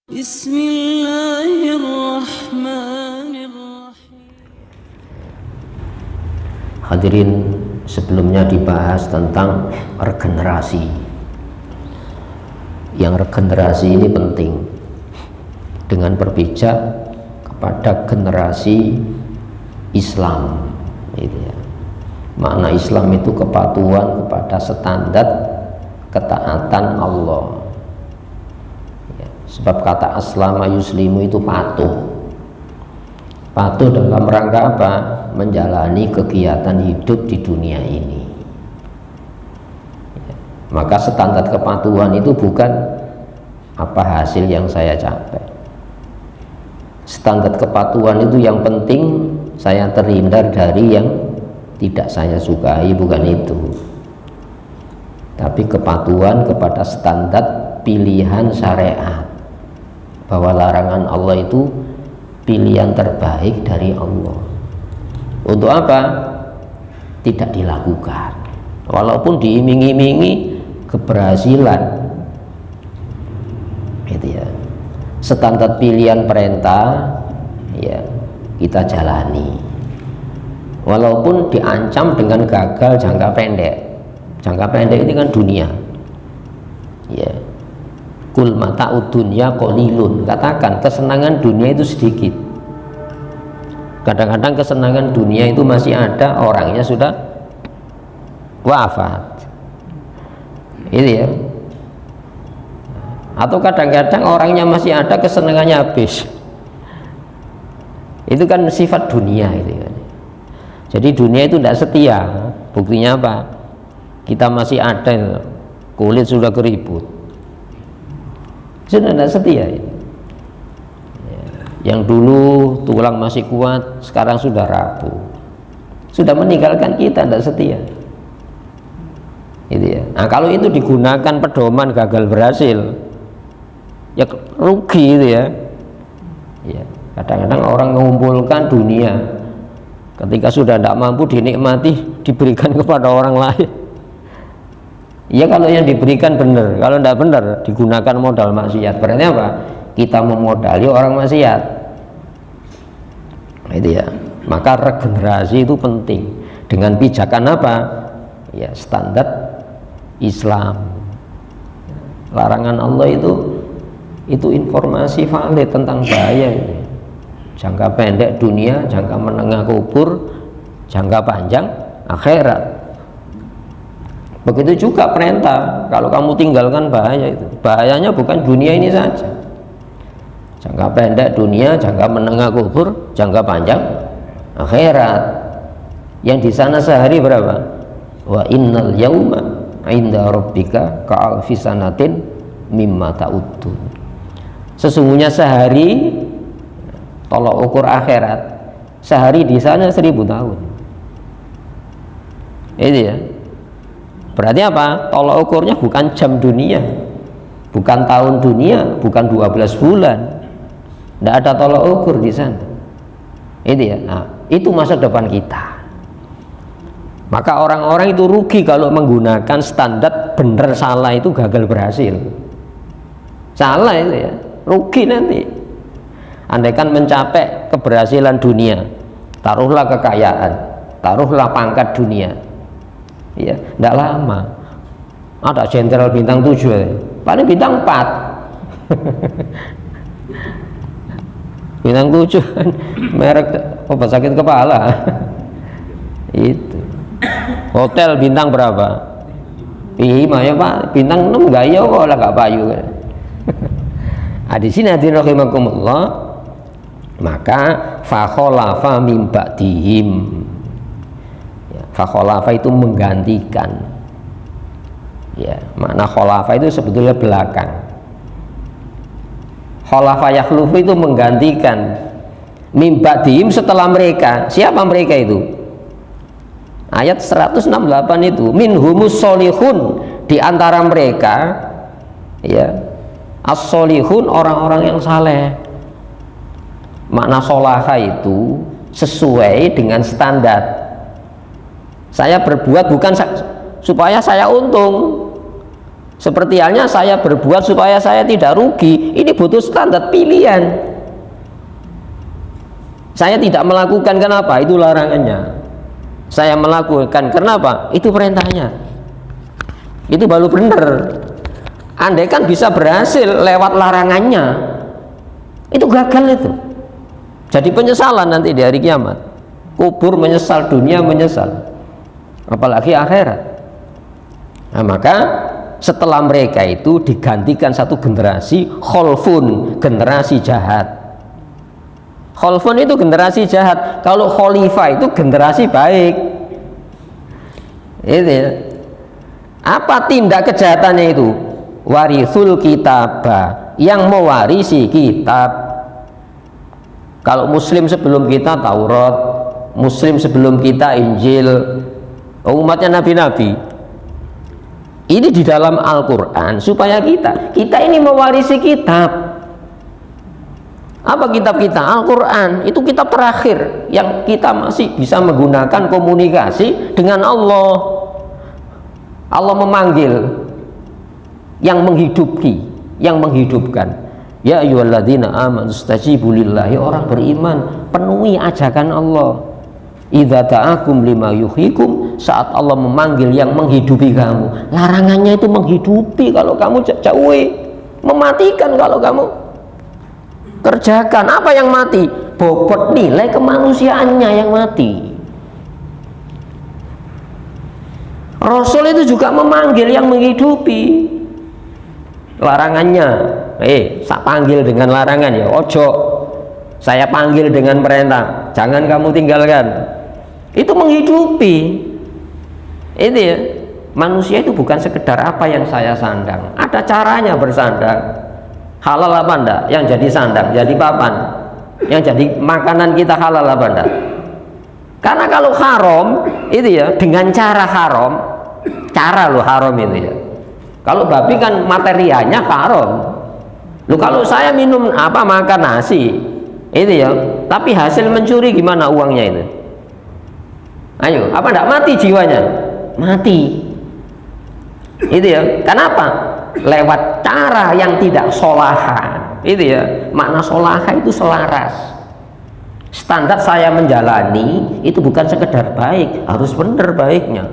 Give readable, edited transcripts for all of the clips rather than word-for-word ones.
Bismillahirrahmanirrahim. Hadirin, sebelumnya dibahas tentang regenerasi. Yang regenerasi ini penting dengan berpijak kepada generasi Islam, gitu ya. Makna Islam itu kepatuhan kepada standar ketaatan Allah. Ya, sebab kata aslama yuslimu itu patuh. Patuh dalam rangka apa? Menjalani kegiatan hidup di dunia ini. Ya, maka standar kepatuhan itu bukan apa hasil yang saya capai. Standar kepatuhan itu yang penting saya terhindar dari yang tidak saya sukai, bukan itu. Tapi kepatuhan kepada standar pilihan syariat, bahwa larangan Allah itu pilihan terbaik dari Allah. Untuk apa? Tidak dilakukan, walaupun diiming-imingi keberhasilan, gitu ya. Standar pilihan perintah, ya kita jalani, walaupun diancam dengan gagal jangka pendek. Jangka pendek ini kan dunia, ya. Kul mata'ud dunya qalilun, katakan kesenangan dunia itu sedikit. Kadang-kadang kesenangan dunia itu masih ada, orangnya sudah wafat, itu ya. Atau kadang-kadang orangnya masih ada, kesenangannya habis. Itu kan sifat dunia itu kan. Jadi dunia itu tidak setia. Buktinya apa? Kita masih ada, kulit sudah keriput, sudah tidak setia. Yang dulu tulang masih kuat, sekarang sudah rapuh, sudah meninggalkan kita, tidak setia. Gitu ya. Nah, kalau itu digunakan pedoman gagal berhasil, ya rugi itu ya. Ya, kadang-kadang orang mengumpulkan dunia, ketika sudah tidak mampu dinikmati, diberikan kepada orang lain. Ya kalau yang diberikan benar, kalau tidak benar digunakan modal maksiat. Berarti apa? Kita memodali orang maksiat, itu ya. Maka regenerasi itu penting dengan pijakan apa? Ya standar Islam. Larangan Allah itu informasi valid tentang bahaya ini. Jangka pendek dunia, jangka menengah kubur, jangka panjang akhirat. Begitu juga perintah, kalau kamu tinggalkan bahaya itu. Bahayanya bukan dunia ini saja. Jangka pendek dunia, jangka menengah kubur, jangka panjang akhirat. Yang di sana sehari berapa? Wa innal yauma 'inda rabbika ka'alfi sanatin mimma ta'uddun. Sesungguhnya sehari, tolok ukur akhirat, sehari di sana 1000 tahun. Itu ya. Berarti apa? Tolok ukurnya bukan jam dunia, bukan tahun dunia, bukan 12 bulan. Tidak ada tolok ukur di sana. Itu ya. Nah, itu masa depan kita. Maka orang-orang itu rugi kalau menggunakan standar benar salah itu gagal berhasil. Salah itu ya, rugi nanti. Andaikan mencapai keberhasilan dunia, taruhlah kekayaan, taruhlah pangkat dunia, ya, tidak lama ada jenderal bintang 7, paling bintang 4. Bintang 7 kan merek obat sakit kepala. Itu hotel bintang berapa? 5 ya Pak, bintang 6 gaya kok lah gak payu. Nah, di sini hadirin rahimakumullah, maka fakholafa min ba'dihim. Fakholafa itu menggantikan. Ya, makna kholafa itu sebetulnya belakang. Kholafa yakhlufu itu menggantikan. Min ba'dihim setelah mereka. Siapa mereka itu? Ayat 168 itu, minhumus solihun, di antara mereka, ya, as-solihun, orang-orang yang saleh. Makna solaha itu sesuai dengan standar. Saya berbuat bukan supaya saya untung, Seperti halnya saya berbuat supaya saya tidak rugi, ini butuh standar pilihan. Saya tidak melakukan kenapa? Itu larangannya. Saya melakukan kenapa? Itu perintahnya. Itu baru benar. Andai kan bisa berhasil lewat larangannya, itu gagal itu. Jadi penyesalan nanti di hari kiamat. Kubur menyesal, dunia menyesal. Apalagi akhirat. Nah, maka setelah mereka itu digantikan satu generasi kholfun, generasi jahat. Kholfun itu generasi jahat. Kalau khalifah itu generasi baik. Itu ya. Apa tindak kejahatannya itu? Warisul kitabah, yang mewarisi kitab. Kalau muslim sebelum kita Taurat, muslim sebelum kita Injil, umatnya nabi-nabi. Ini di dalam Al-Quran supaya kita ini mewarisi kitab. Apa kitab kita? Al-Quran. Itu kitab terakhir yang kita masih bisa menggunakan komunikasi dengan Allah. Allah memanggil yang menghidupi, yang menghidupkan. Ya ayyuhalladzina amanu stajibu lillahi, orang beriman penuhi ajakan Allah. Idza ta'akum lima yuhyikum, saat Allah memanggil yang menghidupi kamu. Larangannya itu menghidupi kalau kamu jauhi, mematikan kalau kamu kerjakan. Apa yang mati? Bobot nilai kemanusiaannya yang mati. Rasul itu juga memanggil yang menghidupi. Larangannya, saya panggil dengan larangan ya, ojo. Saya panggil dengan perintah, jangan kamu tinggalkan. Itu menghidupi. Itu ya, manusia itu bukan sekedar apa yang saya sandang, ada caranya bersandang. Halal apa enggak? Yang jadi sandang, jadi papan, yang jadi makanan kita halal apa enggak? Karena kalau haram itu ya dengan cara haram, cara lo haram itu ya. Kalau babi kan materialnya haram. Lo kalau saya minum apa, makan nasi itu ya, tapi hasil mencuri, gimana uangnya itu? Ayo, apa enggak mati jiwanya? Mati. Itu ya. Kenapa? Lewat cara yang tidak solahan. Itu ya. Makna solaha itu selaras. Standar saya menjalani itu bukan sekedar baik, harus benar baiknya.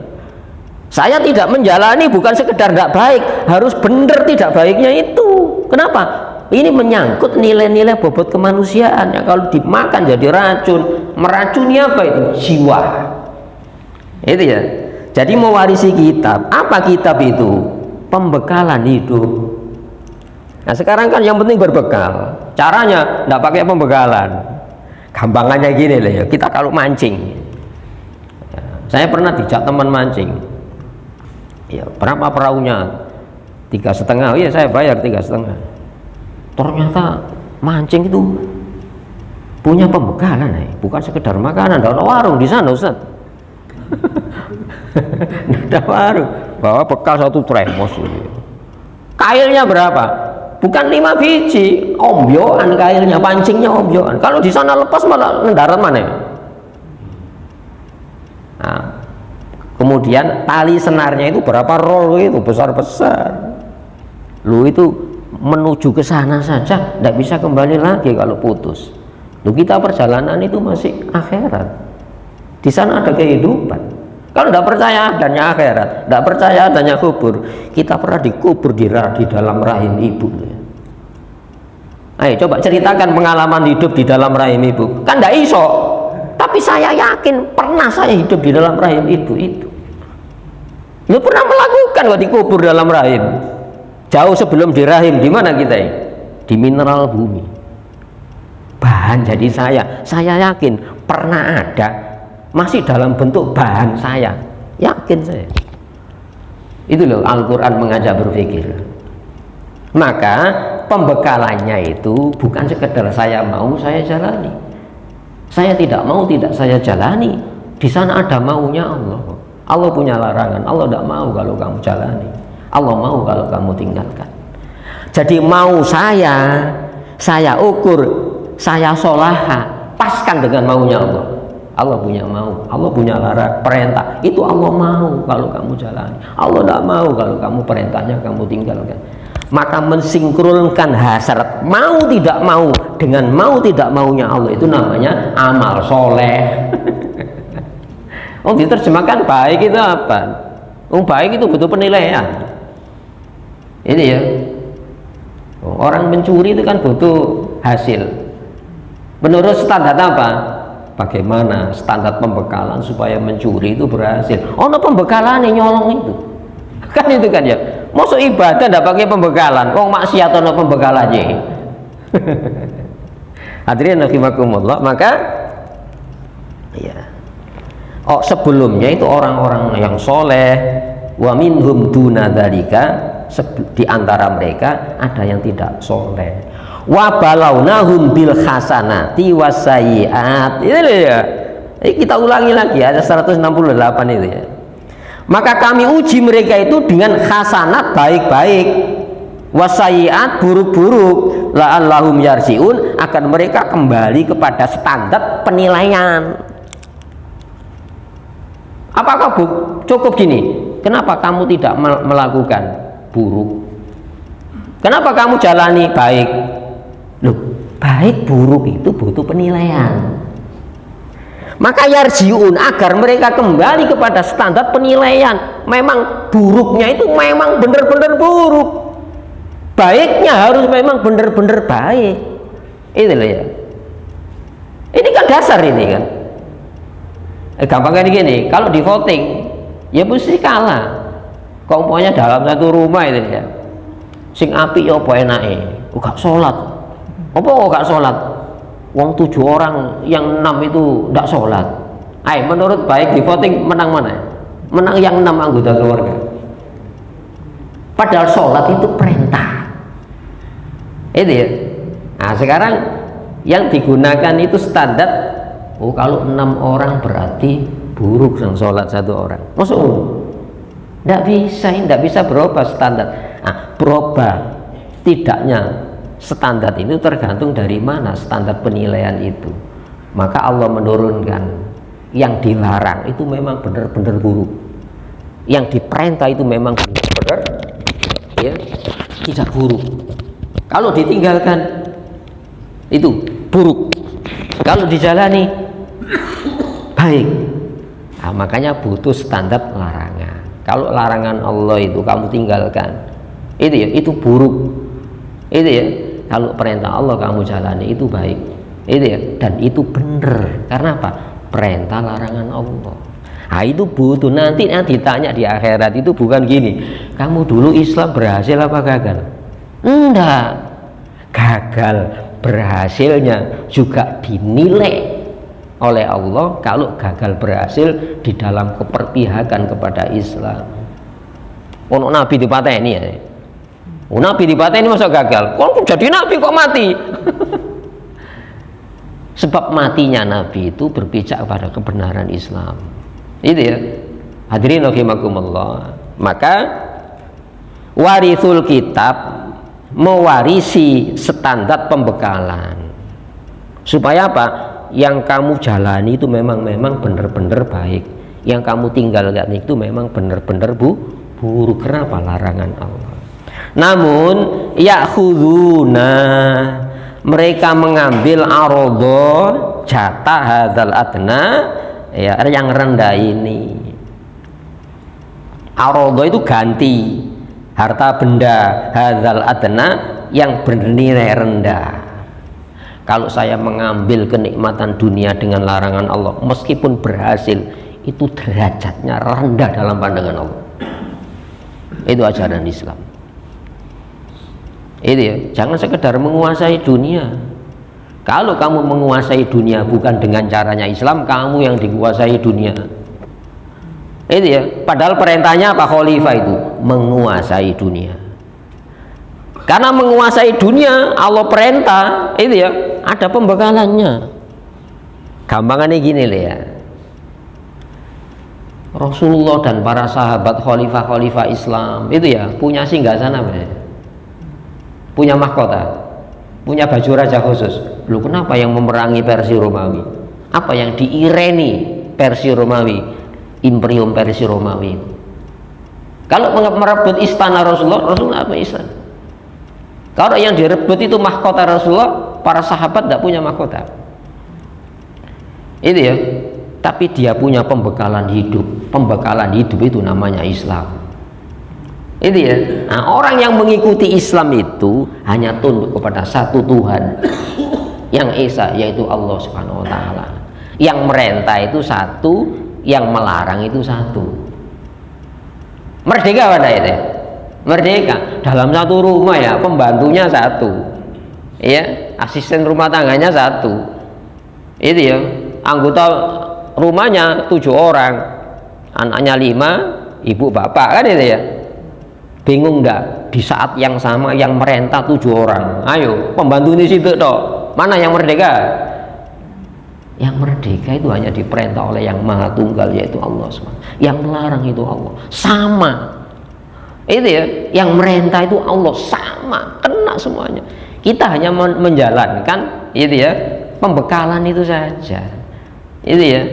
Saya tidak menjalani bukan sekedar tidak baik, harus benar tidak baiknya itu. Kenapa? Ini menyangkut nilai-nilai bobot kemanusiaan yang kalau dimakan jadi racun. Meracuni apa itu? Jiwa. Itu ya. Jadi mewarisi kitab. Apa kitab itu? Pembekalan hidup. Nah sekarang kan yang penting berbekal. Caranya tidak pakai pembekalan. Gampangannya gini lah ya. Kita kalau mancing, saya pernah dijak teman mancing. Ya berapa perahunya? 3,5. Iya saya bayar 3,5. Ternyata mancing itu punya pembekalan, bukan sekedar makanan. Ada warung di sana Ustaz. Ada warung bawa bekal 1 tremos. Kailnya berapa? Bukan 5 biji, ombyoan kailnya, pancingnya ombyoan. Kalau di sana lepas malah mendarat mana? Nah, kemudian tali senarnya itu berapa roll itu, besar-besar. Lu itu menuju ke sana saja tidak bisa kembali lagi kalau putus. Lu kita perjalanan itu masih akhirat. Di sana ada kehidupan. Kalau tidak percaya adanya akhirat, tidak percaya adanya kubur, kita pernah dikubur di dalam rahim ibu. Ayo coba ceritakan pengalaman hidup di dalam rahim ibu. Kan tidak iso. Tapi saya yakin pernah saya hidup di dalam rahim ibu itu. Lu pernah melakukan kok dikubur dalam rahim. Jauh sebelum di rahim, di mana kita ini? Di mineral bumi. Bahan jadi saya yakin pernah ada, masih dalam bentuk bahan saya, yakin saya. Itu loh Al-Quran mengajak berpikir. Maka pembekalannya itu bukan sekedar saya mau saya jalani, saya tidak mau tidak saya jalani. Di sana ada maunya Allah. Allah punya larangan, Allah tidak mau kalau kamu jalani, Allah mau kalau kamu tinggalkan. Jadi mau saya ukur, saya solaha, paskan dengan maunya Allah. Allah punya mau, Allah punya perintah, itu Allah mau kalau kamu jalani, Allah tidak mau kalau kamu perintahnya kamu tinggalkan. Maka mensinkronkan hasrat mau tidak mau dengan mau tidak maunya Allah, itu namanya amal soleh. Oh, diterjemahkan baik itu apa? Oh, baik itu butuh penilaian. Ini ya, orang mencuri itu kan butuh hasil. Menurut standar apa? Bagaimana standar pembekalan supaya mencuri itu berhasil? Oh, no pembekalan nyolong itu kan, itu kan ya. Masuk ibadah tidak pakai pembekalan, oh maksiat no pembekalannya. Hadirin rahimakumullah. Maka ya, oh sebelumnya itu orang-orang yang soleh, wa minhum duna dzalika, di antara mereka ada yang tidak soleh. Wa balawnahum bil hasanati wasayyiat. Ini ya. Kita ulangi lagi ada 168 itu ya. Maka kami uji mereka itu dengan hasanat baik-baik, wasayyiat buruk-buruk, la'allahum yarji'un, agar mereka kembali kepada standar penilaian. Apakah cukup gini? Kenapa kamu tidak melakukan buruk? Kenapa kamu jalani baik? Loh, baik buruk itu butuh penilaian. Maka yarjiun, agar mereka kembali kepada standar penilaian. Memang buruknya itu memang benar-benar buruk, baiknya harus memang benar-benar baik. Itu loh ya. Ini kan dasar ini kan. Gampangnya gini, kalau di voting ya mesti kalah. Kok umpamanya dalam satu rumah itu ya, sing api ya apa enake, gak sholat. Apa kok gak sholat? Wong 7 orang yang 6 itu tidak sholat. Menurut baik di voting menang mana? Menang yang 6 anggota keluarga. Padahal sholat itu perintah. Itu ya. Nah sekarang yang digunakan itu standar. Oh kalau 6 orang berarti buruk yang sholat 1 orang. Maksud? Tidak bisa berubah standar. Nah, berubah tidaknya standar itu tergantung dari mana standar penilaian itu. Maka Allah menurunkan yang dilarang itu memang benar-benar buruk, yang diperintah itu memang benar-benar ya tidak buruk. Kalau ditinggalkan itu buruk, kalau dijalani baik. Nah, makanya butuh standar larangan. Kalau larangan Allah itu kamu tinggalkan, itu ya, itu buruk. Itu ya. Kalau perintah Allah kamu jalani itu baik, itu ya, dan itu benar. Karena apa? Perintah larangan Allah. Nah itu butuh nanti ditanya di akhirat itu bukan gini, kamu dulu Islam berhasil apa gagal? Enggak, gagal berhasilnya juga dinilai oleh Allah kalau gagal berhasil di dalam keperpihakan kepada Islam. Ono Nabi dipateni ya. Nabi dipateni masa gagal? Kok jadi Nabi kok mati? Sebab matinya Nabi itu berpijak pada kebenaran Islam. Itu ya. Hadirin rahimakumullah. Maka warithul kitab mewarisi standar pembekalan. Supaya apa? Yang kamu jalani itu memang benar-benar baik. Yang kamu tinggalkan itu memang benar-benar buruk. Kenapa? Larangan Allah. Namun ya'khuduna, mereka mengambil arodo, jatah hadzal adna, ya, yang rendah ini. Arodo itu ganti harta benda, hadzal adna yang bernilai rendah. Kalau saya mengambil kenikmatan dunia dengan larangan Allah, meskipun berhasil, itu derajatnya rendah dalam pandangan Allah. Itu ajaran Islam. Itu ya, jangan sekedar menguasai dunia. Kalau kamu menguasai dunia bukan dengan caranya Islam, kamu yang dikuasai dunia. Itu ya, padahal perintahnya apa khalifah itu? Menguasai dunia. Karena menguasai dunia Allah perintah, itu ya, ada pembekalannya. Gampangannya gini loh ya. Rasulullah dan para sahabat khalifah-khalifah Islam itu ya punya singgasana, punya mahkota, punya baju raja khusus. Lu kenapa yang memerangi Persia Romawi? Apa yang diireni Persia Romawi, Imperium Persia Romawi. Kalau merebut istana Rasulullah, Rasulullah apa istana? Kalau yang direbut itu mahkota Rasulullah, para sahabat tidak punya mahkota. Itu ya. Tapi dia punya pembekalan hidup. Pembekalan hidup itu namanya Islam. Itu ya. Nah, orang yang mengikuti Islam itu hanya tunduk kepada satu Tuhan yang esa, yaitu Allah Subhanahu wa taala. Yang merintah itu satu, yang melarang itu satu. Merdeka pada itu. Merdeka dalam satu rumah ya, pembantunya satu. Ya, asisten rumah tangganya satu. Itu ya. Anggota rumahnya 7 orang. Anaknya 5, ibu bapak, kan itu ya. Bingung enggak? Di saat yang sama yang merintah 7 orang. Ayo, pembantu di situ toh. Mana yang merdeka? Yang merdeka itu hanya diperintah oleh yang maha tunggal, yaitu Allah SWT. Yang melarang itu Allah, sama. Itu ya, yang merintah itu Allah, sama, kena semuanya. Kita hanya menjalankan itu ya, pembekalan itu saja. Itu ya,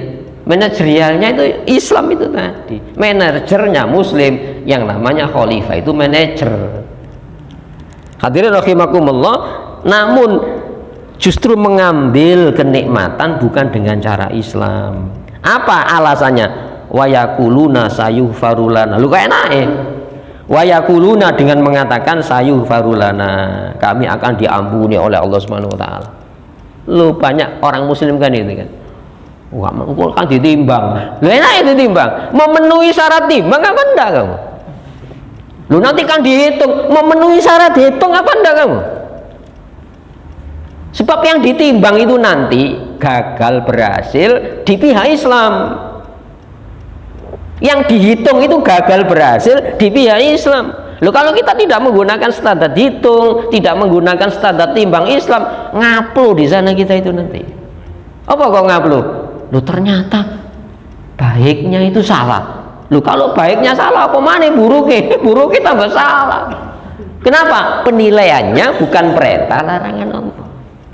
manajerialnya itu Islam itu tadi. Manajernya Muslim, yang namanya khalifah itu manajer. Hadirin rahimakumullah. Namun justru mengambil kenikmatan bukan dengan cara Islam. Apa alasannya? Wayakuluna sayuh farulana. Lu kayak naik. Wayakuluna dengan mengatakan sayuh farulana, kami akan diampuni oleh Allah Subhanahu wa taala. Lu banyak orang muslim kan itu kan. Wah, engkau kan ditimbang. Lu enak itu timbang. Memenuhi syarat timbang apa enggak kamu? Lu nanti kan dihitung, memenuhi syarat hitung apa enggak kamu? Sebab yang ditimbang itu nanti gagal berhasil di pihak Islam. Yang dihitung itu gagal berhasil di pihak Islam. Loh, kalau kita tidak menggunakan standar hitung, tidak menggunakan standar timbang Islam, ngaplu di sana kita itu nanti. Apa kok ngaplu? Loh, ternyata baiknya itu salah. Loh, kalau baiknya salah, apa mana buruknya? Buruknya tambah salah. Kenapa? Penilaiannya bukan perintah, larangan Allah.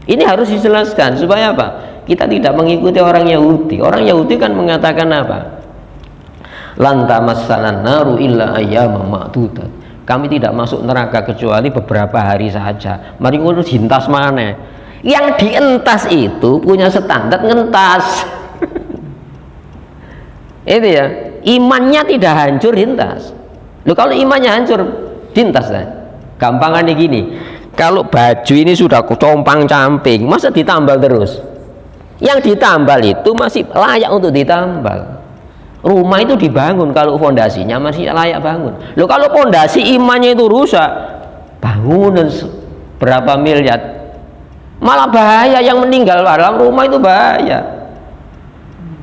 Ini harus dijelaskan supaya apa? Kita tidak mengikuti orang Yahudi. Orang Yahudi kan mengatakan apa? Lan tamassanan naru illa ayyaman ma'dudat. Kami tidak masuk neraka kecuali beberapa hari saja. Mari ngurus hintas mana? Yang dientas itu punya standar ngentas. Itu ya. Imannya tidak hancur hintas. Loh, kalau imannya hancur hintas kan? Gampangannya gini. Kalau baju ini sudah compang camping, masa ditambal terus? Yang ditambal itu masih layak untuk ditambal. Rumah itu dibangun kalau fondasinya masih layak bangun. Loh, kalau fondasi imannya itu rusak, bangunan berapa miliar, malah bahaya. Yang meninggal dalam rumah itu bahaya.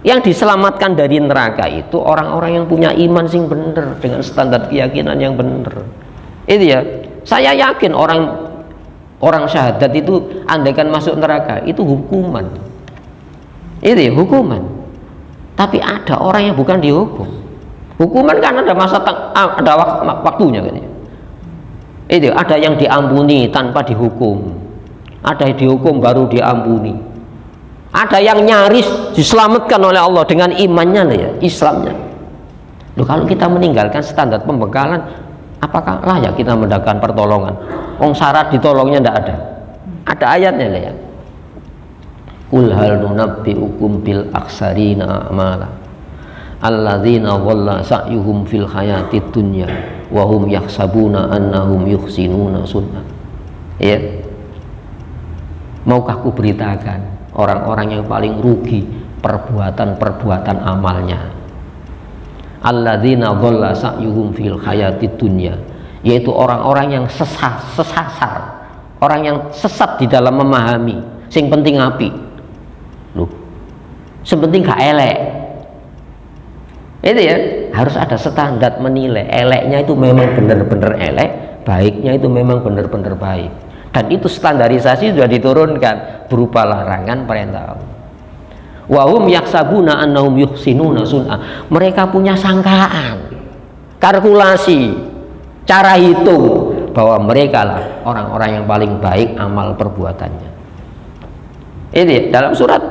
Yang diselamatkan dari neraka itu orang-orang yang punya iman sing bener, dengan standar keyakinan yang bener. Itu ya, saya yakin orang syahadat itu andaikan masuk neraka itu hukuman. Itu ya, hukuman. Tapi ada orang yang bukan dihukum. Hukuman kan ada ada waktunya kan ya. Itu ada yang diampuni tanpa dihukum. Ada yang dihukum baru diampuni. Ada yang nyaris diselamatkan oleh Allah dengan imannya ya, Islamnya. Loh, kalau kita meninggalkan standar pembekalan, apakah layak kita mendapatkan pertolongan? Syarat ditolongnya tidak ada. Ada ayatnya lah ya. Qul hal nunabbi'ukum bil aksarina a'mala alladzina dhalla sa'yuhum fil hayatid dunya wa hum yahsabuna annahum yuhsinuna sunna. Ya. Maukah ku beritakan orang-orang yang paling rugi perbuatan-perbuatan amalnya. Alladzina dhalla sa'yuhum fil hayatid dunya, yaitu orang-orang yang sesasar, orang yang sesat di dalam memahami sing penting api. Loh, sepenting gak elek. Itu ya, harus ada standar menilai. Eleknya itu memang benar-benar elek, baiknya itu memang benar-benar baik. Dan itu standarisasi sudah diturunkan berupa larangan, perintah Allah. Wa hum yaksabuna annahum yuhsinuna sun'a. Mereka punya sangkaan, kalkulasi, cara hitung bahwa mereka lah orang-orang yang paling baik amal perbuatannya. Ini dalam surat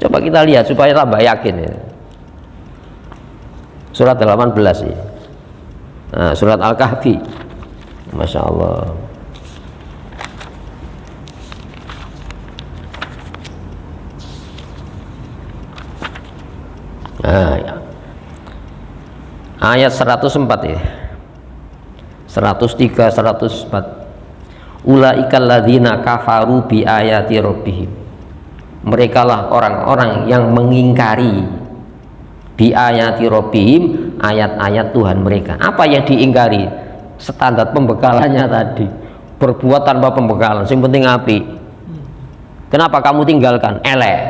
Coba kita lihat supaya tambah yakin ya. Surat 18 ya. Nah, surat Al-Kahfi. Masya Allah. Nah, ya. Ayat 104 ya. 103 104. Ulaikal ladzina kafaru bi ayati rabbihim. Merekalah orang-orang yang mengingkari bi ayati rabbihim, ayat-ayat Tuhan mereka. Apa yang diingkari? Standar pembekalannya tadi. Berbuat tanpa pembekalan, yang penting api. Kenapa kamu tinggalkan? Elek.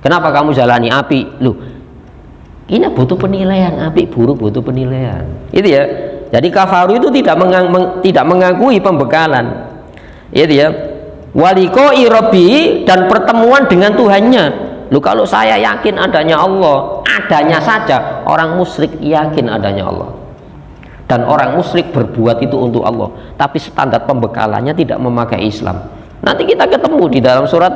Kenapa kamu jalani api? Loh, ini butuh penilaian, api buruk butuh penilaian. Itu ya. Jadi kafaru itu tidak mengakui pembekalan. Itu ya. Waliqa'i rabbi, dan pertemuan dengan Tuhannya. Loh, kalau saya yakin adanya Allah, adanya saja. Orang musyrik yakin adanya Allah. Dan orang musyrik berbuat itu untuk Allah. Tapi standar pembekalannya tidak memakai Islam. Nanti kita ketemu di dalam surat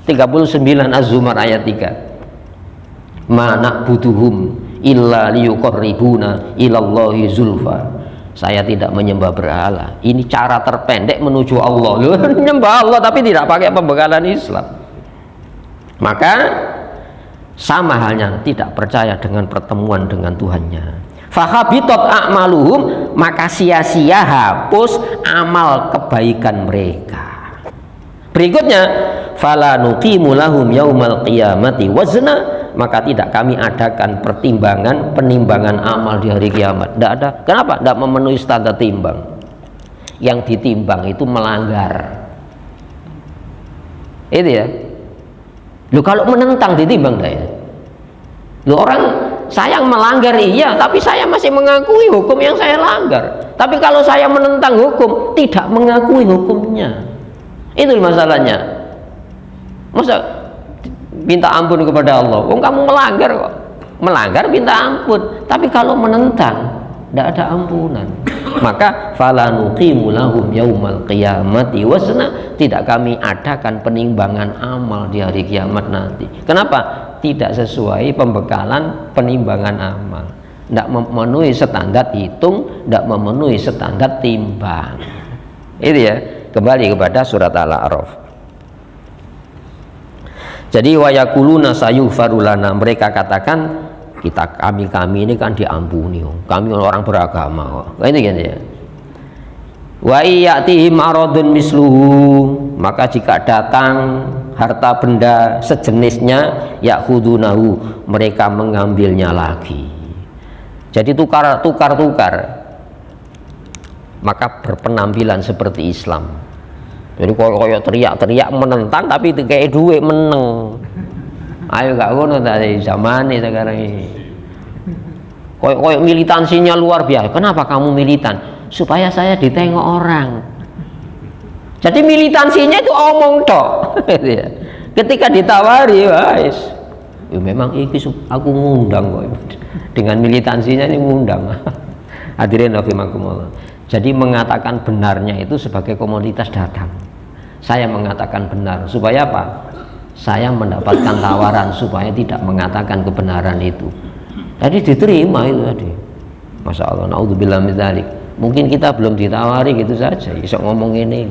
39 Az-Zumar ayat 3. Ma na'buduhum illa liyuqarribuna ilallahi zulfa. Saya tidak menyembah berhala. Ini cara terpendek menuju Allah. Loh, menyembah Allah tapi tidak pakai pembekalan Islam. Maka sama halnya tidak percaya dengan pertemuan dengan Tuhannya. Fahabitot a'maluhum, maka sia-sia hapus amal kebaikan mereka. Berikutnya, fala nuqimu lahum yaumal qiyamati wazna, maka tidak kami adakan penimbangan amal di hari kiamat. Tidak ada. Kenapa? Tidak memenuhi standar timbang. Yang ditimbang itu melanggar. Itu ya. Lu kalau menentang ditimbang dah ya. Lu orang saya melanggar iya, tapi saya masih mengakui hukum yang saya langgar. Tapi kalau saya menentang hukum, tidak mengakui hukumnya. Itu masalahnya. Masa minta ampun kepada Allah? Oh, kamu melanggar kok. Melanggar minta ampun. Tapi kalau menentang, tidak ada ampunan. Maka fala nuqimu lahum yaumal qiyamati wazna, tidak kami adakan penimbangan amal di hari kiamat nanti. Kenapa? Tidak sesuai pembekalan penimbangan amal. Tidak memenuhi standar hitung, tidak memenuhi standar timbang. Itu ya. Kembali kepada surat Al-A'raf. Jadi wa yaquluna sayughfaru lana, mereka katakan kami ini kan diampuni, kami orang beragama kok. Ini gini ya. Wa iyatihim aradun misluhu, maka jika datang harta benda sejenisnya, yakhudunahu, mereka mengambilnya lagi. Jadi tukar, maka berpenampilan seperti Islam. Jadi koyok teriak-teriak menentang tapi kayak duit meneng. Ayo gak ngono tadi zaman ini sekarang ini. Koyok militansinya luar biasa. Kenapa kamu militan? Supaya saya ditengok orang. Jadi militansinya itu omong tok. Ketika ditawari, guys, ya memang iki aku ngundang kok. Dengan militansinya ini ngundang. Hadirin rahimakumullah. Jadi mengatakan benarnya itu sebagai komoditas dagang. Saya mengatakan benar supaya apa? Saya mendapatkan tawaran supaya tidak mengatakan kebenaran itu. Jadi diterima itu tadi. Masya Allah, naudzubillah min dzalik. Mungkin kita belum ditawari gitu saja, bisa ngomong ini.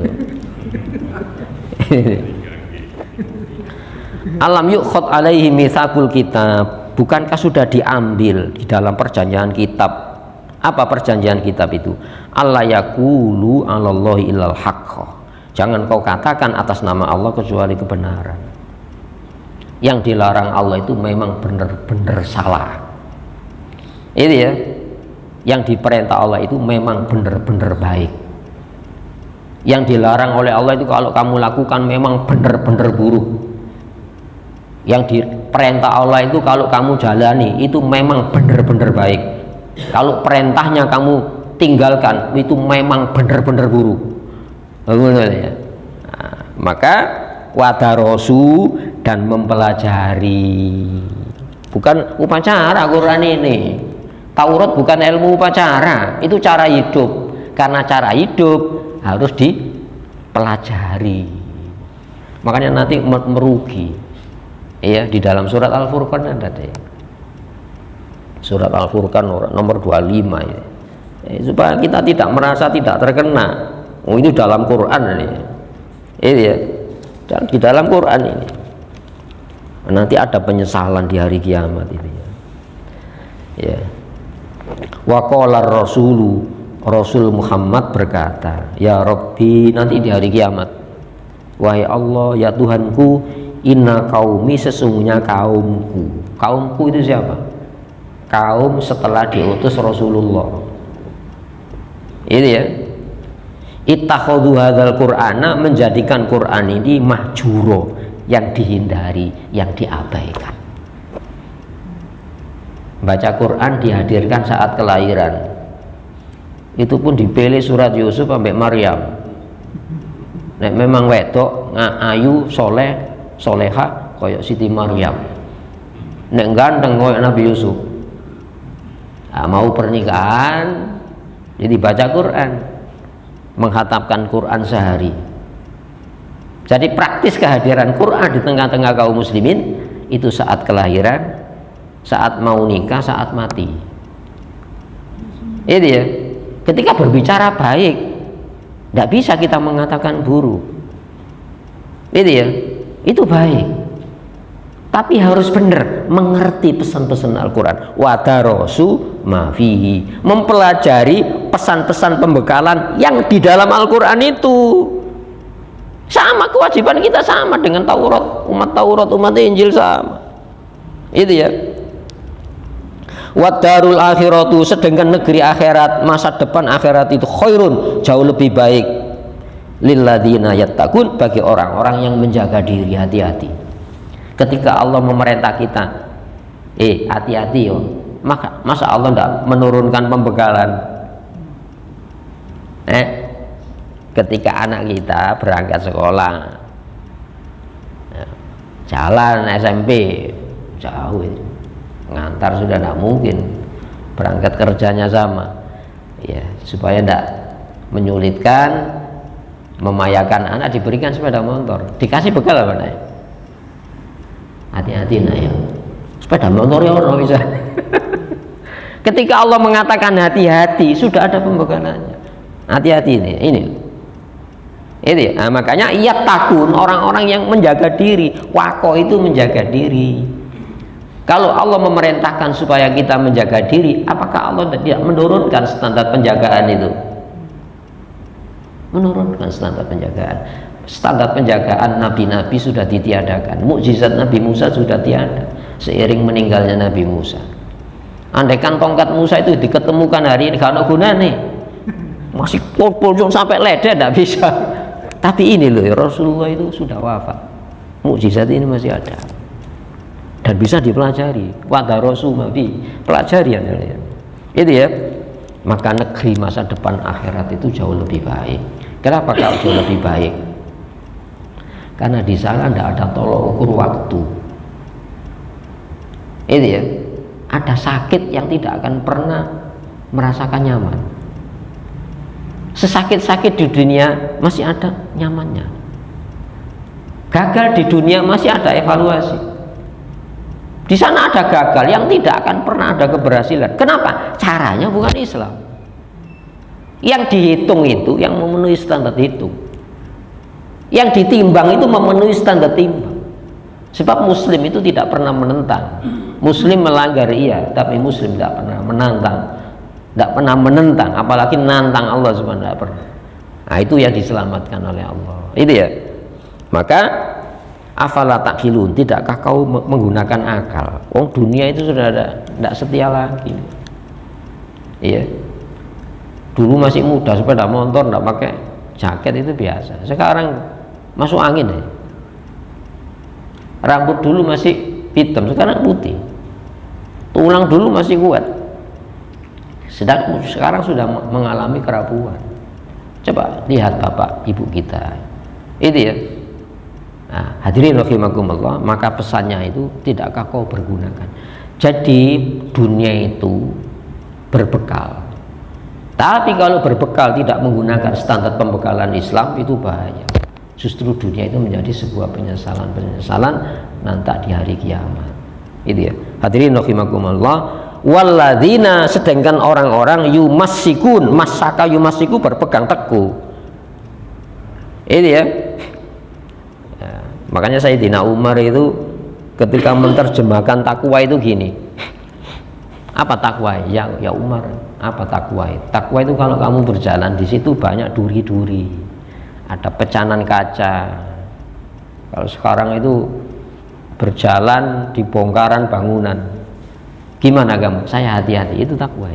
Alam yukhad alaihi mitsaqul kitab. Bukankah sudah diambil di dalam perjanjian kitab? Apa perjanjian kitab itu? Allah yaqulu 'alallahi illal haqq. Jangan kau katakan atas nama Allah kecuali kebenaran. Yang dilarang Allah itu memang benar-benar salah. Itu ya. Yang diperintah Allah itu memang benar-benar baik. Yang dilarang oleh Allah itu kalau kamu lakukan memang benar-benar buruk. Yang diperintah Allah itu kalau kamu jalani itu memang benar-benar baik. Kalau perintahnya kamu tinggalkan itu memang benar-benar buruk. Nah, maka wadarosu, dan mempelajari, bukan upacara Quran ini. Taurat bukan ilmu upacara, itu cara hidup. Karena cara hidup harus dipelajari. Makanya nanti merugi. Iya, di dalam surat Al-Furqan ada deh. Surat Al-Furqan nomor 25 ya. Supaya kita tidak merasa tidak terkena. Oh, ini dalam Quran ini. Ini ya. Dan di dalam Quran ini. Nanti ada penyesalan di hari kiamat ini ya. Ya. Wa qala Rasul Muhammad berkata, ya Rabbi, nanti di hari kiamat, wahai Allah, ya Tuhanku, inna qaumi, sesungguhnya kaumku. Kaumku itu siapa? Kaum setelah diutus Rasulullah. Ini ya. Ittakhadhu hadzal Qur'ana, menjadikan Quran ini mahjuro, yang dihindari, yang diabaikan. Baca Quran dihadirkan saat kelahiran, itu pun dipilih surat Yusuf sampai Maryam. Nek memang wedok ayu soleh soleha koyok Siti Maryam, nek ganteng koyok Nabi Yusuf. Nah, mau pernikahan jadi baca Quran, menghatamkan Quran sehari. Jadi praktis kehadiran Quran di tengah-tengah kaum muslimin itu saat kelahiran, saat mau nikah, saat mati. Itu ya. Ketika berbicara baik, tidak bisa kita mengatakan buruk. Itu ya, itu baik. Tapi harus benar mengerti pesan-pesan Al-Quran. Wadarosu mafihi, mempelajari pesan-pesan pembekalan yang di dalam Al-Quran itu. Sama kewajiban kita sama dengan Taurat, umat Injil sama. Itu ya. Wadarul akhiratu, sedangkan negeri akhirat, masa depan akhirat itu khairun, jauh lebih baik, lilladzina yattaqun, bagi orang-orang yang menjaga diri. Hati-hati ketika Allah memerintah kita, hati-hati yo. Masa Allah tidak menurunkan pembekalan? Ketika anak kita berangkat sekolah, jalan SMP jauh itu, ngantar sudah tidak mungkin, berangkat kerjanya sama ya, supaya tidak menyulitkan, memayakan anak, diberikan sepeda motor, dikasih bekal apa nak? Hati-hati nak ya, sepeda motor ya orang bisa. Ketika Allah mengatakan hati-hati, sudah ada pembekalannya. Hati-hati ini. Nah, makanya ia takun, orang-orang yang menjaga diri. Wako itu menjaga diri. Kalau Allah memerintahkan supaya kita menjaga diri, apakah Allah tidak menurunkan standar penjagaan itu? Menurunkan standar penjagaan. Standar penjagaan nabi-nabi sudah ditiadakan. Mukjizat Nabi Musa sudah tiada seiring meninggalnya Nabi Musa. Andaikan tongkat Musa itu diketemukan hari ini, gak ada gunanya, masih pol sampai leder, tidak bisa. Tapi ini loh, Rasulullah itu sudah wafat, mukjizat ini masih ada dan bisa dipelajari. Wadarosu mafi, pelajari ya. Itu ya. Maka negeri masa depan akhirat itu jauh lebih baik. Kenapa kalau jauh lebih baik? Karena di sana tidak ada tolok ukur waktu. Itu ya. Ada sakit yang tidak akan pernah merasakan nyaman. Sesakit-sakit di dunia masih ada nyamannya. Gagal di dunia masih ada evaluasi. Di sana ada gagal yang tidak akan pernah ada keberhasilan. Kenapa? Caranya bukan Islam. Yang dihitung itu yang memenuhi standar hitung. Yang ditimbang itu memenuhi standar timbang. Sebab Muslim itu tidak pernah menentang. Muslim melanggar iya, tapi Muslim tidak pernah menantang. Tidak pernah menentang, apalagi nantang Allah subhanahu wa ta'ala. Nah, itu yang diselamatkan oleh Allah. Itu ya. Maka afala taqilun, tidakkah kau menggunakan akal? Oh, dunia itu sudah tidak setia lagi. Iya. Dulu masih muda, sepeda motor tidak pakai jaket itu biasa. Sekarang masuk angin ya. Rambut dulu masih hitam, sekarang putih. Tulang dulu masih kuat, sekarang sudah mengalami kerapuan. Coba lihat bapak ibu kita, itu ya. Nah, hadirin rahimakumullah, maka pesannya itu tidakkah kau bergunakan. Jadi dunia itu berbekal, tapi kalau berbekal tidak menggunakan standar pembekalan Islam itu bahaya. Justru dunia itu menjadi sebuah penyesalan nanti di hari kiamat. Itu ya. Hadirin rahimakumullah. Walladzina, sedangkan orang-orang yumassikun, masaka yumassiku berpegang teguh. Itu ya. Makanya Sayyidina Umar itu ketika menerjemahkan takwa itu gini. Apa takwa? Ya Umar, apa takwa? Takwa itu kalau kamu berjalan di situ banyak duri-duri, ada pecahan kaca. Kalau sekarang itu berjalan di bongkaran bangunan, gimana kamu? Saya hati-hati, itu takwa.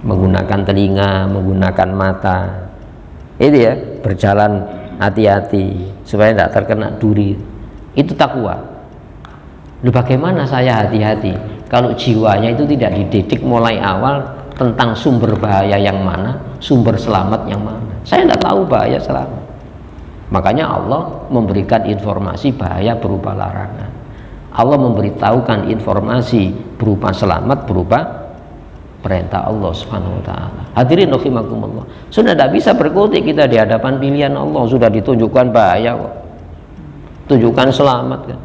Menggunakan telinga, menggunakan mata, itu ya, berjalan hati-hati supaya tidak terkena duri, itu takwa. Lalu bagaimana saya hati-hati kalau jiwanya itu tidak dididik mulai awal tentang sumber bahaya yang mana, sumber selamat yang mana? Saya tidak tahu bahaya selamat. Makanya Allah memberikan informasi bahaya berupa larangan. Allah memberitahukan informasi berupa selamat berupa perintah Allah Subhanahu wa taala. Hadirin rahimakumullah. Sudah tidak bisa berkutik kita di hadapan pilihan Allah, sudah ditunjukkan bahaya kok. Tunjukkan selamat kan.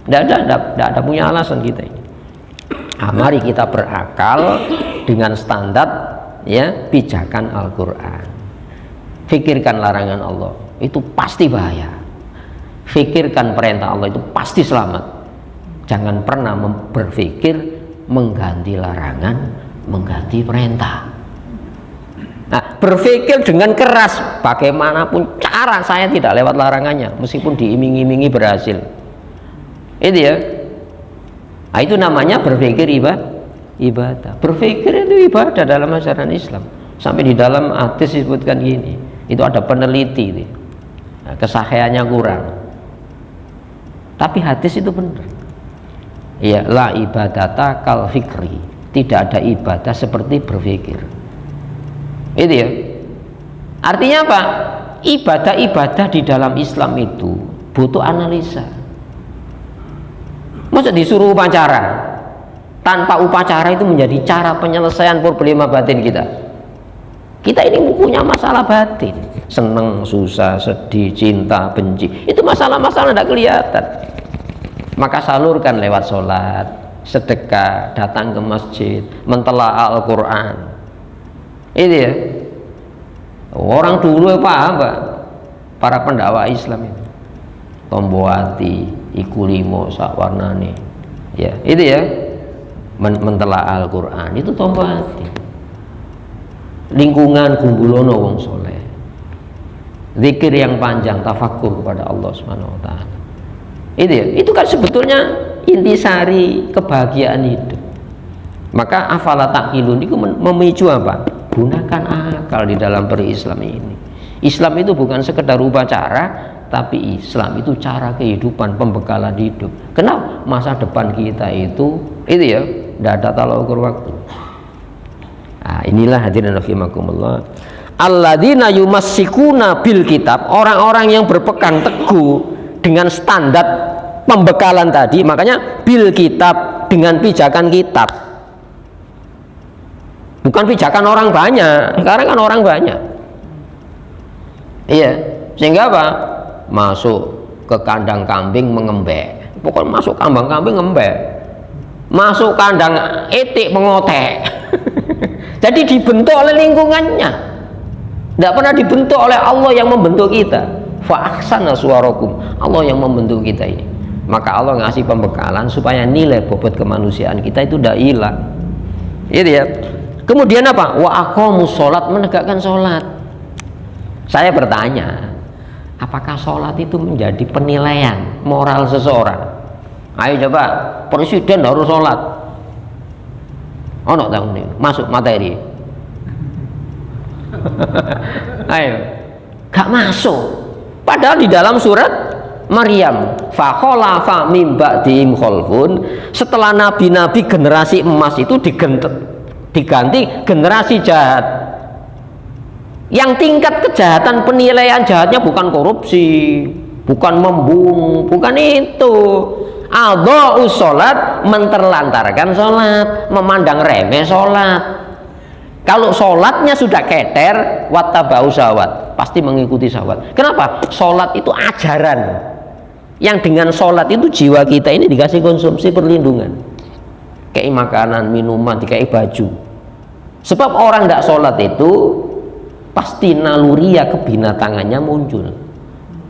Tidak ada punya alasan kita ini. Nah, mari kita berakal dengan standar ya pijakan Al-Qur'an. Fikirkan larangan Allah, itu pasti bahaya. Fikirkan perintah Allah, itu pasti selamat. Jangan pernah berpikir mengganti larangan, mengganti perintah. Nah, berpikir dengan keras, bagaimanapun cara saya tidak lewat larangannya, meskipun diiming-imingi berhasil. Itu ya. Nah, itu namanya berpikir ibadah. Berpikir itu ibadah dalam ajaran Islam. Sampai di dalam hadis disebutkan gini, itu ada peneliti itu. Nah, kesahihannya kurang, tapi hadis itu benar. Ya, la ibadata kal fikri, tidak ada ibadah seperti berpikir. Itu ya. Artinya apa? Ibadah-ibadah di dalam Islam itu butuh analisa. Masa disuruh upacara, tanpa upacara itu menjadi cara penyelesaian problema batin kita. Kita ini punya masalah batin, seneng, susah, sedih, cinta, benci, itu masalah-masalah tidak kelihatan. Maka salurkan lewat sholat, sedekah, datang ke masjid, mentelaah Al-Quran. Itu ya. Orang dulu paham Pak, para pendakwah Islam itu tombo hati, iku limo sak warnane, ya itu ya, mentelaah Al-Quran itu tombo hati. Lingkungan gumbulono wong soleh, zikir yang panjang, tafakur kepada Allah Subhanahu wa taala. Itu ya, itu kan sebetulnya intisari kebahagiaan hidup. Maka afala taqilun itu memicu apa? Gunakan akal di dalam berislam ini. Islam itu bukan sekedar upacara, tapi Islam itu cara kehidupan, pembekalan hidup. Kenapa? Masa depan kita itu ya, tidak ada tolak ukur waktu. Nah, inilah hadirin rahimakumullah, alladzina yumassikuna bil kitab, orang-orang yang berpegang teguh dengan standar pembekalan tadi. Makanya bil kitab, dengan pijakan kitab, bukan pijakan orang banyak. Sekarang kan orang banyak, iya, sehingga apa? Masuk ke kandang kambing mengembek, pokoknya masuk kandang kambing ngembek, masuk kandang etik mengotek. Jadi dibentuk oleh lingkungannya, tidak pernah dibentuk oleh Allah yang membentuk kita. Fa ahsana suwarakum, Allah yang membentuk kita ini. Maka Allah ngasih pembekalan supaya nilai bobot kemanusiaan kita itu tidak hilang. Itu ya. Kemudian apa? Wa aqamus sholat, menegakkan sholat. Saya bertanya, apakah sholat itu menjadi penilaian moral seseorang? Ayo coba, presiden harus sholat. Oh no, tahu nih, masuk materi. Ayo, gak masuk. Padahal di dalam surat Maryam, fa khalafa mim ba'dihim khalfun, setelah nabi-nabi generasi emas itu diganti generasi jahat. Yang tingkat kejahatan penilaian jahatnya bukan korupsi, bukan membunuh, bukan itu. Adha'us sholat, menterlantarkan sholat, memandang remeh sholat. Kalau sholatnya sudah keter, wattaba'u syahwat, pasti mengikuti syahwat. Kenapa? Sholat itu ajaran, yang dengan sholat itu jiwa kita ini dikasih konsumsi perlindungan, kayak makanan, minuman, kayak baju. Sebab orang tidak sholat itu pasti naluria kebinatangannya muncul,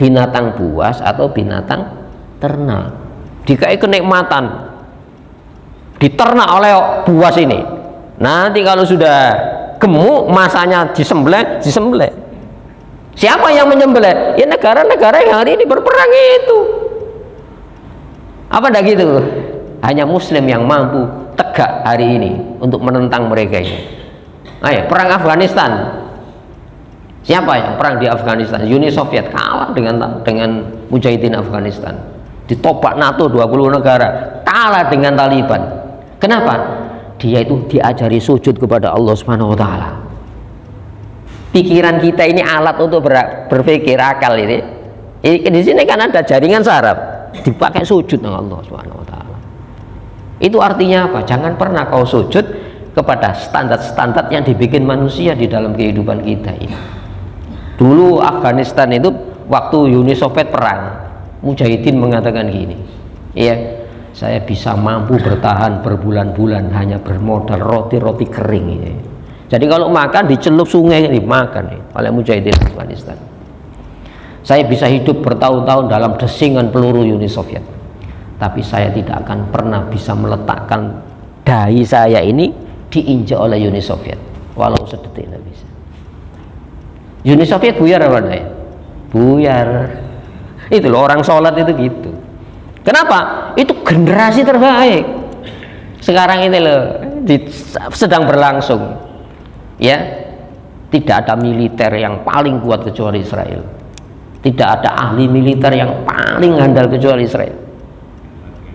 binatang buas atau binatang ternak, dikai kenikmatan, diternak oleh buas ini. Nanti kalau sudah gemuk, masanya disembelih. Siapa yang menyembelih? Ya negara-negara yang hari ini berperang itu. Apa enggak gitu? Hanya Muslim yang mampu tegak hari ini untuk menentang mereka ini. Ayo, perang Afghanistan. Siapa yang perang di Afghanistan? Uni Soviet kalah dengan Mujahidin Afghanistan. Ditobak NATO 20 negara, kalah dengan Taliban. Kenapa? Dia itu diajari sujud kepada Allah Subhanahu wa taala. Pikiran kita ini alat untuk berpikir, akal ini. Di sini kan ada jaringan saraf, dipakai sujud dengan Allah Subhanahu wa taala. Itu artinya apa? Jangan pernah kau sujud kepada standar-standar yang dibikin manusia di dalam kehidupan kita ini. Dulu Afghanistan itu waktu Uni Soviet perang, Mujahidin mengatakan gini, ya, saya bisa mampu bertahan berbulan-bulan hanya bermodal roti-roti kering ini. Jadi kalau makan dicelup sungai ini makan oleh Mujahidin Afghanistan. Saya bisa hidup bertahun-tahun dalam desingan peluru Uni Soviet, tapi saya tidak akan pernah bisa meletakkan dahi saya ini diinjak oleh Uni Soviet, walau sedetik tidak bisa. Uni Soviet buyar apa enggak? Buyar. Itu loh, orang sholat itu gitu. Kenapa? Itu generasi terbaik sekarang ini loh, sedang berlangsung, ya. Tidak ada militer yang paling kuat kecuali Israel, tidak ada ahli militer yang paling handal kecuali Israel,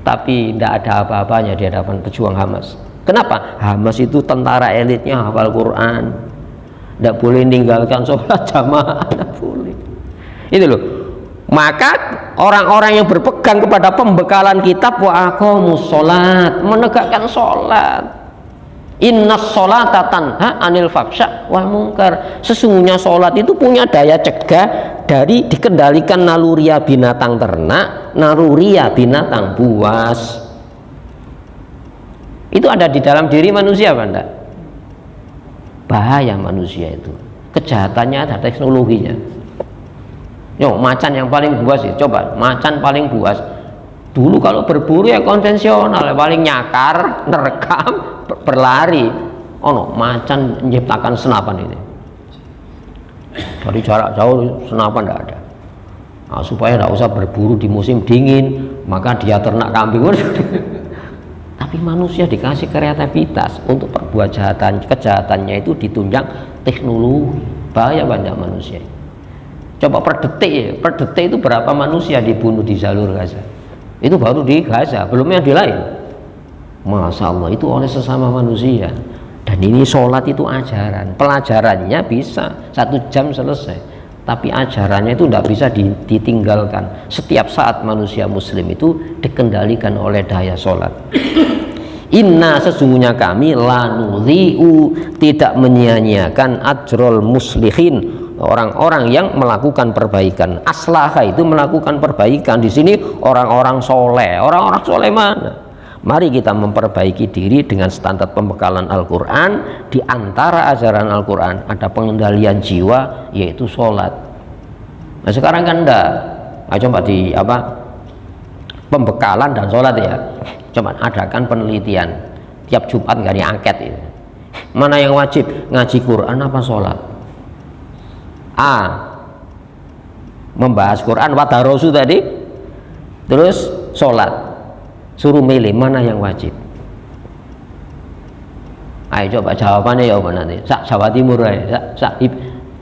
tapi tidak ada apa-apanya di hadapan pejuang Hamas. Kenapa? Hamas itu tentara elitnya, hafal Quran, tidak boleh meninggalkan sholat jamaah, tidak boleh. Itu loh. Maka orang-orang yang berpegang kepada pembekalan kitab wa aqamus sholat, menegakkan sholat. Innas sholata tanha anil fahsya wal munkar. Sesungguhnya sholat itu punya daya cegah dari dikendalikan naluria binatang ternak, naluria binatang buas. Itu ada di dalam diri manusia apa enggak? Bahaya manusia itu, kejahatannya ada teknologinya. Yo, macan yang paling buas ya, coba macan paling buas. Dulu kalau berburu ya konvensional, paling nyakar, nerekam, berlari. Oh no, macan menciptakan senapan ini. Dari jarak jauh senapan tidak ada. Nah, supaya tidak usah berburu di musim dingin, maka dia ternak kambing. Tapi manusia dikasih kreativitas untuk perbuat kejahatannya itu ditunjang teknologi. Bahaya banyak manusia. Coba per detik itu berapa manusia dibunuh di jalur Gaza? Itu baru di Gaza, belum yang di lain. Masya Allah, itu oleh sesama manusia. Dan ini sholat itu ajaran, pelajarannya bisa 1 jam selesai, tapi ajarannya itu tidak bisa ditinggalkan. Setiap saat manusia muslim itu dikendalikan oleh daya sholat. Inna, sesungguhnya kami lanudhi'u, tidak menyia-nyiakan ajrol muslihin, orang-orang yang melakukan perbaikan. Aslaha itu melakukan perbaikan. Di sini orang-orang soleh. Orang-orang soleh mana? Mari kita memperbaiki diri dengan standar pembekalan Al-Quran. Di antara ajaran Al-Quran ada pengendalian jiwa, yaitu sholat. Nah sekarang kan enggak. Nah, coba di pembekalan dan sholat ya. Coba adakan penelitian tiap Jumat, nggak diangket itu. Mana yang wajib? Ngaji Quran apa sholat? A, membahas Quran wadarosu tadi, terus sholat. Suruh milih mana yang wajib. Ayo coba jawabannya ya apa nanti? Jawa Timur aja,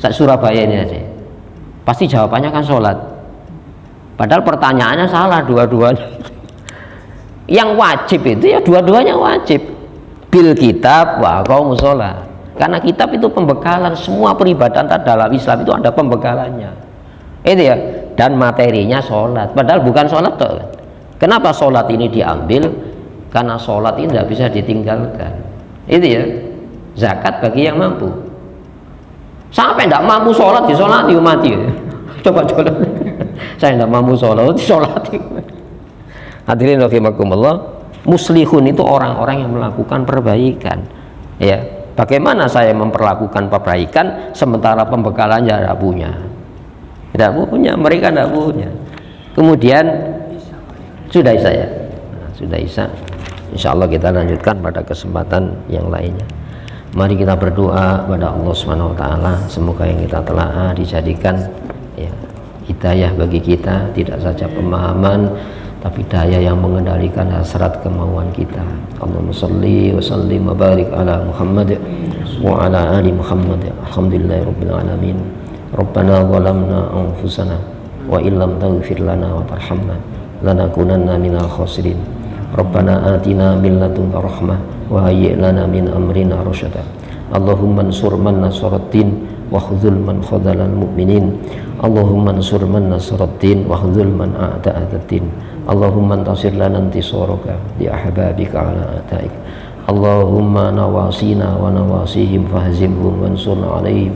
Surabaya ini aja. Pasti jawabannya kan sholat. Padahal pertanyaannya salah dua-duanya. Yang wajib itu ya dua-duanya wajib. Bil kitab wa qaumus sholat. Karena kitab itu pembekalan, semua peribadatan dalam Islam itu ada pembekalannya. Itu ya, dan materinya sholat. Padahal bukan sholat toh. Kenapa sholat ini diambil? Karena sholat ini tidak bisa ditinggalkan. Itu ya. zakat bagi yang mampu. Sampai tidak mampu sholat disolati mati. Coba. Saya tidak mampu sholat disolati. Hadirin rahimakumullah, muslihun itu orang-orang yang melakukan perbaikan. Ya, bagaimana saya memperlakukan perbaikan sementara pembekalannya tidak punya? Tidak punya, mereka tidak punya. Kemudian sudah saya, sudah Isa. Insya Allah kita lanjutkan pada kesempatan yang lainnya. Mari kita berdoa kepada Allah Subhanahu wa taala, semoga yang kita telah dijadikan ya, hidayah bagi kita, tidak saja pemahaman tapi daya yang mengendalikan hasrat kemauan kita. Allahumma shalli wa sallim wa barik ala Muhammad wa ala ali Muhammad. Alhamdulillahirabbil alamin. Rabbana zalamna anfusana wa illam taghfir lana wa tarhamna lanakunanna minal khasirin. Rabbana atina min ladunka rahmah wa hayyi' lana min amrina rasyada. Allahumma ansur man nasaraddin wa khudhul man khadhalal mu'minin. Allahumma ansur man nasaraddin wa khudhul man a'ta'adaddin. Allahumma antasir lana intisaraka li ahbabika ala a'taik. Allahumma nawasina wa nawasihim fahzimhum wansurna alaihim.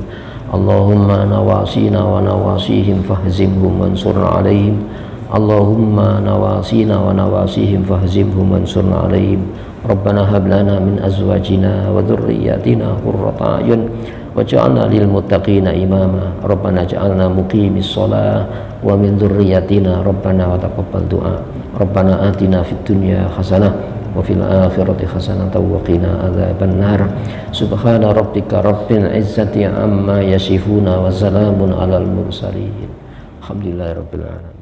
Allahumma nawasina wa nawasihim fahzimhum wansurna alaihim. Allahumma nawasina wa nawasihim fahzimhum wansurna alaihim. Rabbana hab lana min azwajina wa dhurriyyatina qurrata a'yun waj'alna lil muttaqina imama. Rabbana ja'alna muqimis shalah wa min dhurriyyatina rabbana wa taqabbal du'a. Rabbana atina fid dunya hasanah wa fil akhirati hasanatan wa qina adzaban nar. Subhana rabbika rabbil izzati amma yasifuna wa salamun alal mursalin. Alhamdulillahirabbil alamin.